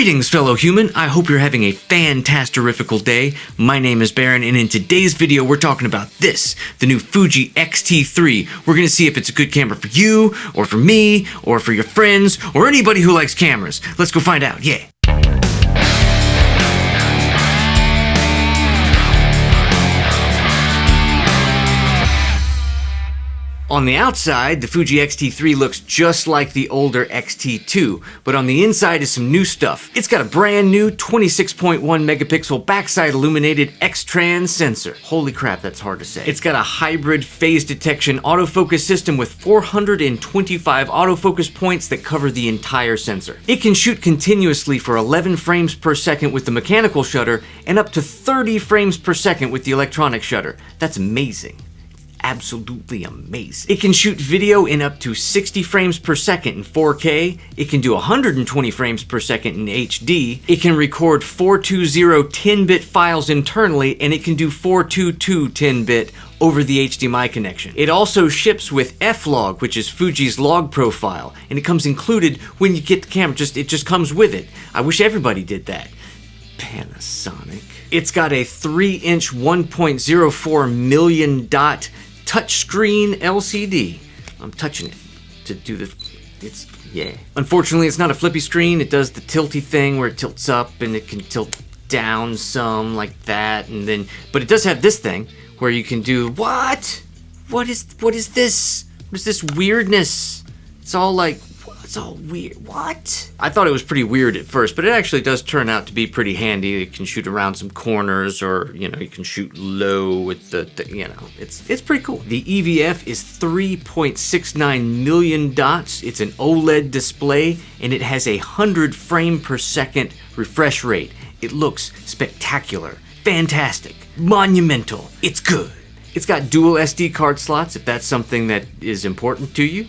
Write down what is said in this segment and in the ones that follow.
Greetings, fellow human. I hope you're having a fantastic-rifical day. My name is Barron, and in today's video, we're talking about this, the new Fuji X-T3. We're going to see if it's a good camera for you, or for me, or for your friends, or anybody who likes cameras. Let's go find out, yeah. On the outside, the Fuji X-T3 looks just like the older X-T2, but on the inside is some new stuff. It's got a brand new 26.1 megapixel backside illuminated X-Trans sensor. Holy crap, that's hard to say. It's got a hybrid phase detection autofocus system with 425 autofocus points that cover the entire sensor. It can shoot continuously for 11 frames per second with the mechanical shutter and up to 30 frames per second with the electronic shutter. That's amazing. Absolutely amazing. It can shoot video in up to 60 frames per second in 4K. It can do 120 frames per second in HD. It can record 420 10-bit files internally, and it can do 422 10-bit over the HDMI connection. It also ships with F-Log, which is Fuji's log profile, and it comes included when you get the camera. It just comes with it. I wish everybody did that. Panasonic. It's got a 3-inch 1.04 million dot touchscreen LCD. I'm touching it to do yeah. Unfortunately, it's not a flippy screen. It does the tilty thing where it tilts up and it can tilt down some like that, and then, but it does have this thing where you can do, what is this? What is this weirdness? It's all weird. What? I thought it was pretty weird at first, but it actually does turn out to be pretty handy. It can shoot around some corners, or, you know, you can shoot low with it's pretty cool. The EVF is 3.69 million dots. It's an OLED display, and it has 100 frame per second refresh rate. It looks spectacular, fantastic, monumental. It's good. It's got dual SD card slots if that's something that is important to you.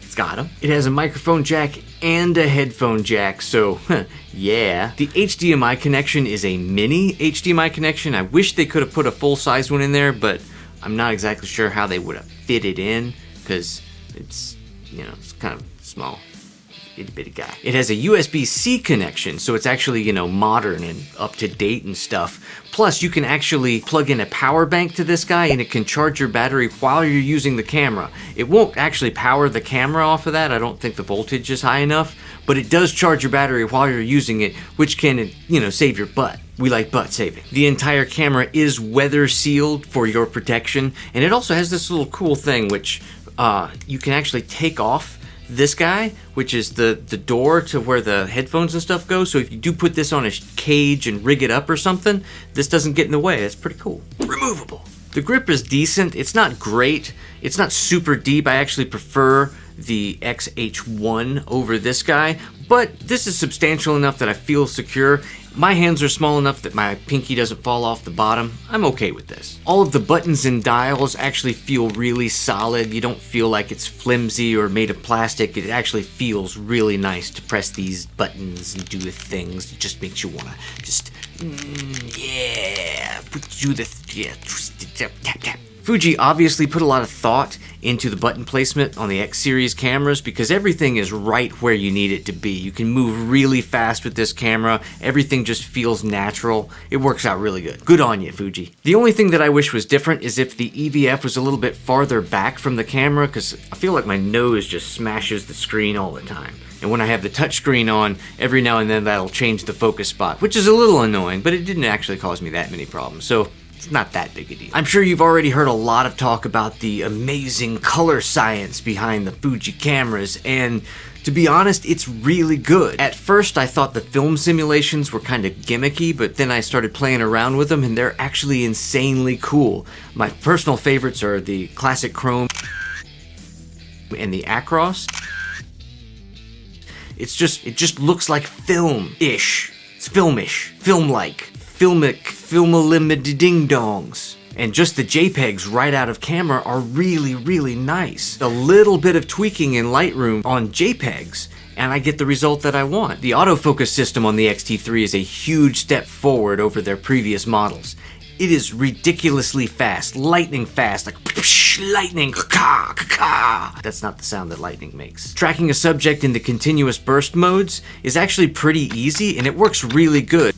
It's got them. It has a microphone jack and a headphone jack, so yeah. The HDMI connection is a mini HDMI connection. I wish they could have put a full-size one in there, but I'm not exactly sure how they would have fit it in, because it's, you know, it's kind of small. Itty-bitty guy. It has a USB-C connection, so it's actually, you know, modern and up-to-date and stuff. Plus, you can actually plug in a power bank to this guy, and it can charge your battery while you're using the camera. It won't actually power the camera off of that. I don't think the voltage is high enough, but it does charge your battery while you're using it, which can, you know, save your butt. We like butt saving. The entire camera is weather sealed for your protection, and it also has this little cool thing which you can actually take off this guy, which is the door to where the headphones and stuff go. So if you do put this on a cage and rig it up or something, this doesn't get in the way. That's pretty cool. Removable. The grip is decent. It's not great. It's not super deep. I actually prefer the XH1 over this guy, but this is substantial enough that I feel secure. My hands are small enough that my pinky doesn't fall off the bottom. I'm okay with this. All of the buttons and dials actually feel really solid. You don't feel like it's flimsy or made of plastic. It actually feels really nice to press these buttons and do the things. It just makes you wanna just, yeah, do this, yeah, tap, tap. Fuji obviously put a lot of thought into the button placement on the X series cameras because everything is right where you need it to be. You can move really fast with this camera. Everything just feels natural. It works out really good. Good on you, Fuji. The only thing that I wish was different is if the EVF was a little bit farther back from the camera, because I feel like my nose just smashes the screen all the time. And when I have the touchscreen on, every now and then that'll change the focus spot, which is a little annoying, but it didn't actually cause me that many problems. So it's not that big a deal. I'm sure you've already heard a lot of talk about the amazing color science behind the Fuji cameras, and to be honest, it's really good. At first, I thought the film simulations were kind of gimmicky, but then I started playing around with them, and they're actually insanely cool. My personal favorites are the classic chrome and the Acros. It just looks like film-ish. It's filmish, film-like. Filmalimiding-dongs. And just the JPEGs right out of camera are really, really nice. A little bit of tweaking in Lightroom on JPEGs, and I get the result that I want. The autofocus system on the X-T3 is a huge step forward over their previous models. It is ridiculously fast, lightning fast, like lightning, ka ka. That's not the sound that lightning makes. Tracking a subject in the continuous burst modes is actually pretty easy, and it works really good.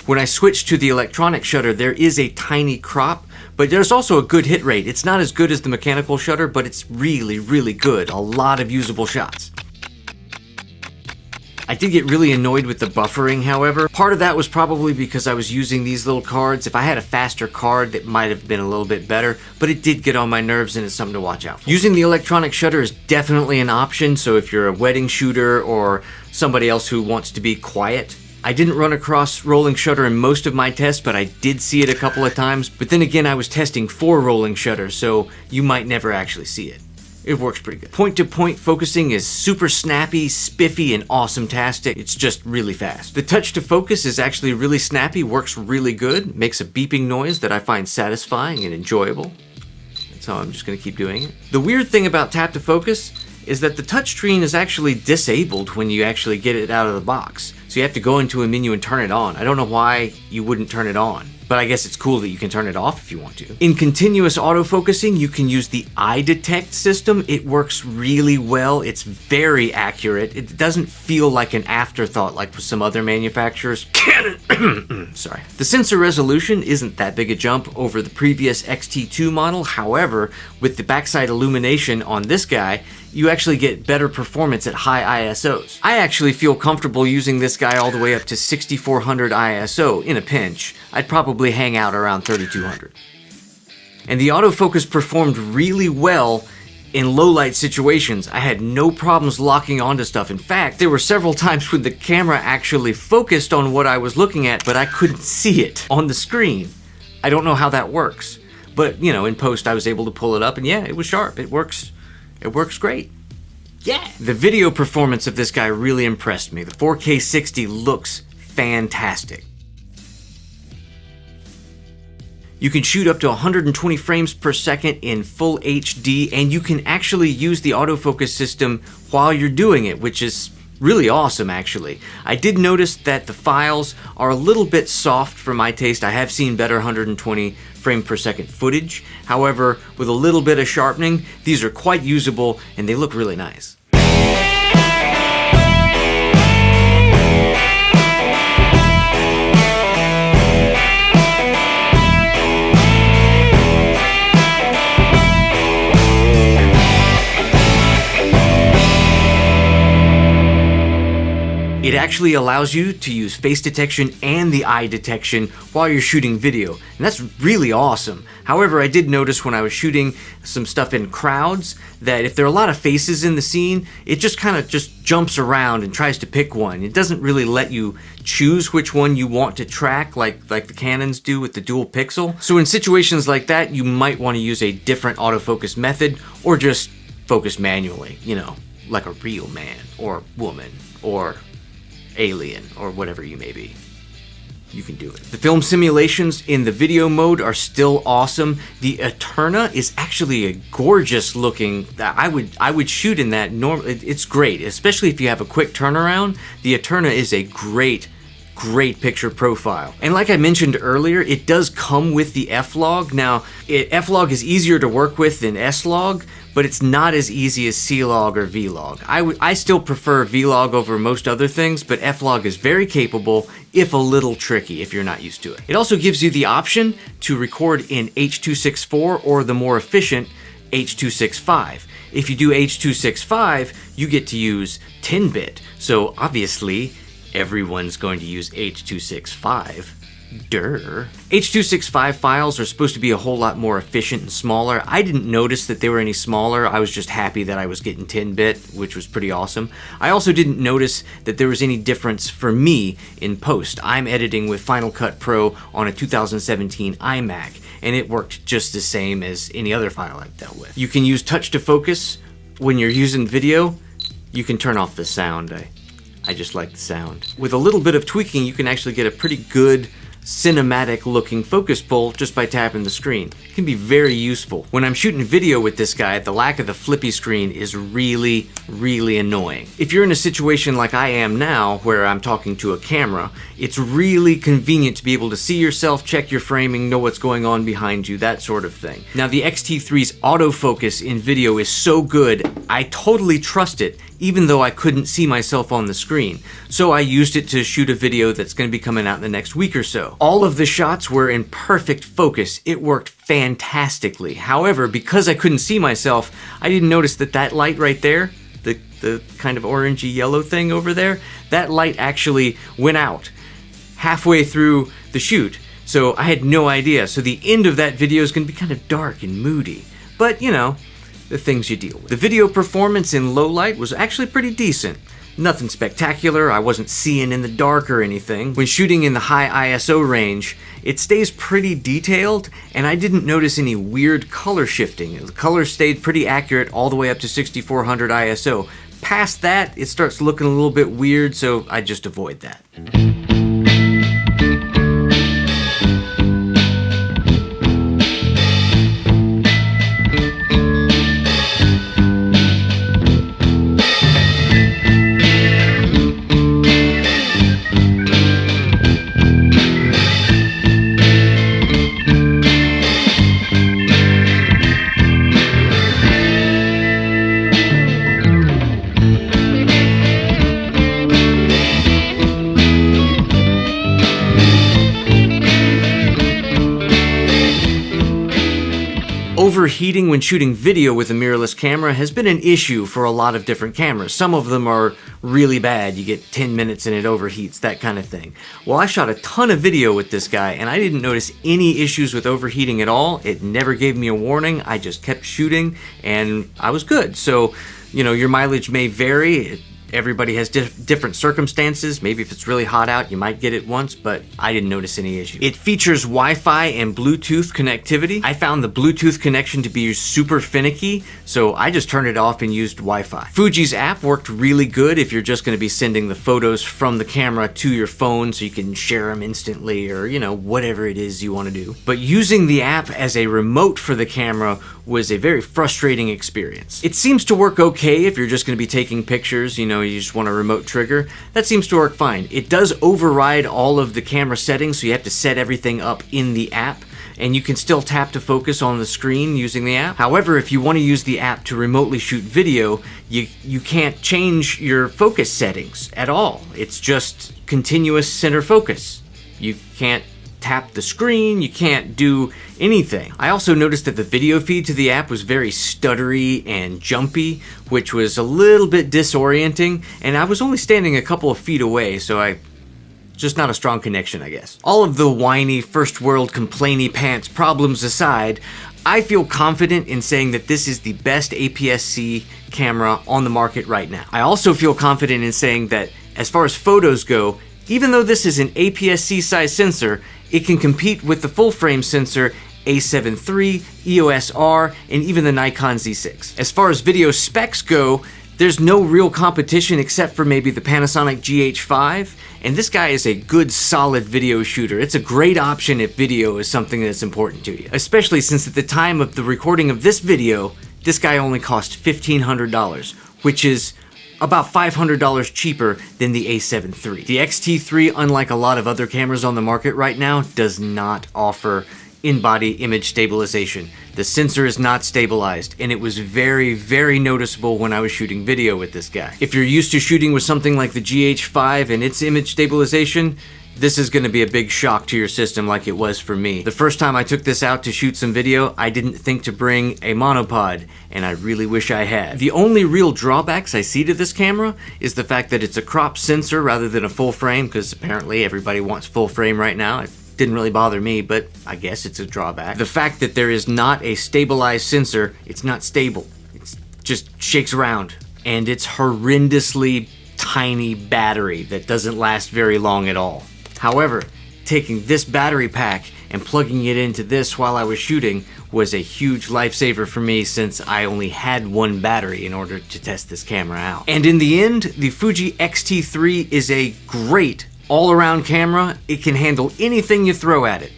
When I switch to the electronic shutter, there is a tiny crop, but there's also a good hit rate. It's not as good as the mechanical shutter, but it's really, really good. A lot of usable shots. I did get really annoyed with the buffering, however. Part of that was probably because I was using these little cards. If I had a faster card, that might have been a little bit better, but it did get on my nerves and it's something to watch out for. Using the electronic shutter is definitely an option, so if you're a wedding shooter or somebody else who wants to be quiet. I didn't run across rolling shutter in most of my tests, but I did see it a couple of times. But then again, I was testing for rolling shutter, so you might never actually see it. It works pretty good. Point-to-point focusing is super snappy, spiffy, and awesome-tastic. It's just really fast. The touch to focus is actually really snappy, works really good, makes a beeping noise that I find satisfying and enjoyable. That's how I'm just gonna keep doing it. The weird thing about tap to focus is that the touchscreen is actually disabled when you actually get it out of the box. So you have to go into a menu and turn it on. I don't know why you wouldn't turn it on, but I guess it's cool that you can turn it off if you want to. In continuous autofocusing, you can use the eye detect system. It works really well. It's very accurate. It doesn't feel like an afterthought like with some other manufacturers. Canon! Sorry. The sensor resolution isn't that big a jump over the previous X-T2 model. However, with the backside illumination on this guy, you actually get better performance at high ISOs. I actually feel comfortable using this guy all the way up to 6400 ISO in a pinch. I'd probably hang out around 3200. And the autofocus performed really well in low light situations. I had no problems locking onto stuff. In fact, there were several times when the camera actually focused on what I was looking at, but I couldn't see it on the screen. I don't know how that works. But, you know, in post I was able to pull it up and yeah, it was sharp. It works great. Yeah! The video performance of this guy really impressed me. The 4K 60 looks fantastic. You can shoot up to 120 frames per second in full HD, and you can actually use the autofocus system while you're doing it, which is really awesome actually. I did notice that the files are a little bit soft for my taste. I have seen better 120 frame per second footage. However, with a little bit of sharpening, these are quite usable and they look really nice. It actually allows you to use face detection and the eye detection while you're shooting video, and that's really awesome. However, I did notice when I was shooting some stuff in crowds that if there are a lot of faces in the scene, it just kind of jumps around and tries to pick one. It doesn't really let you choose which one you want to track like the Canons do with the dual pixel. So in situations like that, you might want to use a different autofocus method or just focus manually, you know, like a real man or woman or alien or whatever you may be. You can do it. The film simulations in the video mode are still awesome. The Eterna is actually a gorgeous looking, I would shoot in that. It's great, especially if you have a quick turnaround. The Eterna is a great picture profile. And like I mentioned earlier, it does come with the F-Log. Now, F-Log is easier to work with than S-Log, but it's not as easy as C-Log or V-Log. I still prefer V-Log over most other things, but F-Log is very capable, if a little tricky if you're not used to it. It also gives you the option to record in H.264 or the more efficient H.265. If you do H.265, you get to use 10-bit. So obviously, everyone's going to use H.265. Durr. H.265 files are supposed to be a whole lot more efficient and smaller. I didn't notice that they were any smaller. I was just happy that I was getting 10-bit, which was pretty awesome. I also didn't notice that there was any difference for me in post. I'm editing with Final Cut Pro on a 2017 iMac, and it worked just the same as any other file I've dealt with. You can use touch to focus when you're using video. You can turn off the sound. I just like the sound. With a little bit of tweaking, you can actually get a pretty good cinematic looking focus pull just by tapping the screen. It can be very useful. When I'm shooting video with this guy, the lack of the flippy screen is really, really annoying. If you're in a situation like I am now, where I'm talking to a camera, it's really convenient to be able to see yourself, check your framing, know what's going on behind you, that sort of thing. Now the X-T3's autofocus in video is so good, I totally trust it, even though I couldn't see myself on the screen. So I used it to shoot a video that's going to be coming out in the next week or so. All of the shots were in perfect focus. It worked fantastically. However, because I couldn't see myself, I didn't notice that that light right there, the kind of orangey yellow thing over there, that light actually went out halfway through the shoot. So I had no idea. So the end of that video is going to be kind of dark and moody. But, you know, the things you deal with. The video performance in low light was actually pretty decent. Nothing spectacular, I wasn't seeing in the dark or anything. When shooting in the high ISO range, it stays pretty detailed, and I didn't notice any weird color shifting. The colors stayed pretty accurate all the way up to 6400 ISO. Past that, it starts looking a little bit weird, so I just avoid that. Overheating when shooting video with a mirrorless camera has been an issue for a lot of different cameras. Some of them are really bad. You get 10 minutes and it overheats, that kind of thing. Well, I shot a ton of video with this guy and I didn't notice any issues with overheating at all. It never gave me a warning. I just kept shooting and I was good. So, you know, your mileage may vary. Everybody has different circumstances. Maybe if it's really hot out, you might get it once, but I didn't notice any issue. It features Wi-Fi and Bluetooth connectivity. I found the Bluetooth connection to be super finicky, so I just turned it off and used Wi-Fi. Fuji's app worked really good if you're just going to be sending the photos from the camera to your phone so you can share them instantly or, you know, whatever it is you want to do. But using the app as a remote for the camera was a very frustrating experience. It seems to work okay if you're just going to be taking pictures, you know, you just want a remote trigger. That seems to work fine. It does override all of the camera settings, so you have to set everything up in the app, and you can still tap to focus on the screen using the app. However, if you want to use the app to remotely shoot video, you can't change your focus settings at all. It's just continuous center focus. You can't tap the screen, you can't do anything. I also noticed that the video feed to the app was very stuttery and jumpy, which was a little bit disorienting, and I was only standing a couple of feet away, so just not a strong connection, I guess. All of the whiny, first world complainy pants problems aside, I feel confident in saying that this is the best APS-C camera on the market right now. I also feel confident in saying that as far as photos go, even though this is an APS-C size sensor, it can compete with the full-frame sensor A7 III, EOS R, and even the Nikon Z6. As far as video specs go, there's no real competition except for maybe the Panasonic GH5, and this guy is a good, solid video shooter. It's a great option if video is something that's important to you, especially since at the time of the recording of this video, this guy only cost $1,500, which is about $500 cheaper than the A7 III. The X-T3, unlike a lot of other cameras on the market right now, does not offer in-body image stabilization. The sensor is not stabilized, and it was very, very noticeable when I was shooting video with this guy. If you're used to shooting with something like the GH5 and its image stabilization, this is going to be a big shock to your system like it was for me. The first time I took this out to shoot some video, I didn't think to bring a monopod, and I really wish I had. The only real drawbacks I see to this camera is the fact that it's a crop sensor rather than a full frame, because apparently everybody wants full frame right now. It didn't really bother me, but I guess it's a drawback. The fact that there is not a stabilized sensor, it's not stable. It just shakes around, and it's horrendously tiny battery that doesn't last very long at all. However, taking this battery pack and plugging it into this while I was shooting was a huge lifesaver for me since I only had one battery in order to test this camera out. And in the end, the Fuji X-T3 is a great all-around camera. It can handle anything you throw at it.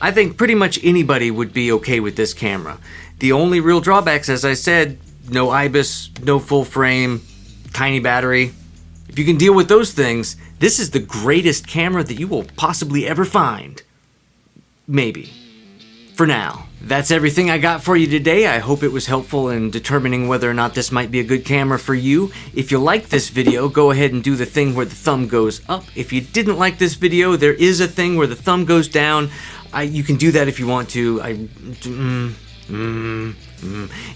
I think pretty much anybody would be okay with this camera. The only real drawbacks, as I said, no IBIS, no full frame, tiny battery. If you can deal with those things, this is the greatest camera that you will possibly ever find. Maybe. For now. That's everything I got for you today. I hope it was helpful in determining whether or not this might be a good camera for you. If you like this video, go ahead and do the thing where the thumb goes up. If you didn't like this video, there is a thing where the thumb goes down. You can do that if you want to. And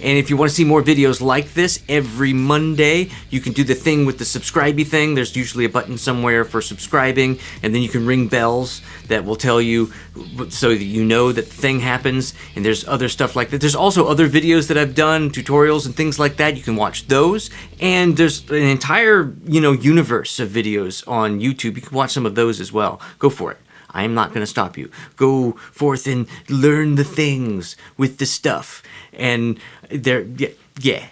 if you want to see more videos like this every Monday, you can do the thing with the subscribey thing. There's usually a button somewhere for subscribing, and then you can ring bells that will tell you so that you know that the thing happens. And there's other stuff like that. There's also other videos that I've done, tutorials and things like that. You can watch those. And there's an entire, universe of videos on YouTube. You can watch some of those as well. Go for it. I am not going to stop you. Go forth and learn the things with the stuff. And there, yeah.